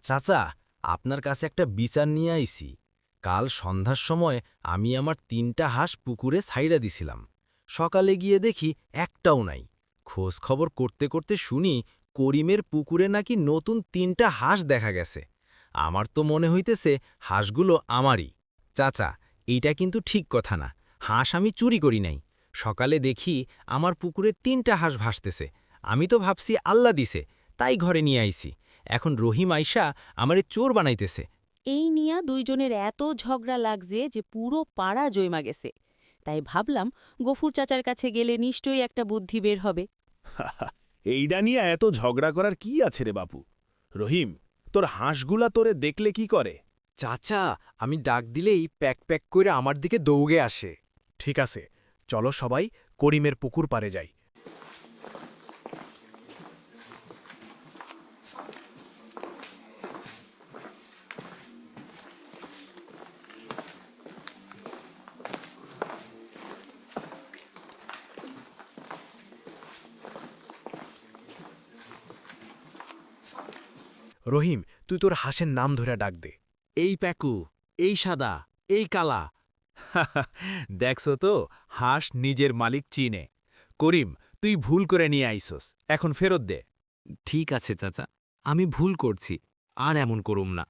চাচা, আপনার কাছে একটা বিচার নিয়ে আইছি। কাল সন্ধ্যার সময় আমি আমার ৩টা হাঁস পুকুরে ছাইড়া দিছিলাম। সকালে গিয়ে দেখি একটাও নাই। খোঁজ খবর করতে করতে শুনি করিমের পুকুরে নাকি নতুন ৩টা হাঁস দেখা গেছে। আমার তো মনে হইতেছে হাঁসগুলো আমারই। চাচা, এইটা কিন্তু ঠিক কথা না। হাঁস আমি চুরি করি নাই। সকালে দেখি আমার পুকুরে ৩টা হাঁস ভাসতেছে। আমি তো ভাবছি আল্লাহ দিছে, তাই ঘরে নিয়ে আইছি। এখন রহিম আইসা আমারে চোর বানাইতেছে। এই নিয়া দুইজনের এত ঝগড়া লাগছে যে পুরো পাড়া জৈমা গেছে। তাই ভাবলাম গফুর চাচার কাছে গেলে নিশ্চয়ই একটা বুদ্ধি বের হবে। এইডা নিয়ে এত ঝগড়া করার কি আছে রে বাপু? রহিম, তোর হাঁসগুলা তোরে দেখলে কি করে? চাচা, আমি ডাক দিলেই প্যাক প্যাক করে আমার দিকে দৌড়ে আসে। ঠিক আছে, চলো সবাই করিমের পুকুর পাড়ে যাই। রহিম, তুই তোর হাঁসের নাম ধরে ডাক দে। এই প্যাকু, এই সাদা, এই কালা। দেখছো তো, হাঁস নিজের মালিক চিনে। করিম, তুই ভুল করে নিয়ে আইসস, এখন ফেরত দে। ঠিক আছে চাচা, আমি ভুল করছি, আর এমন করুম না।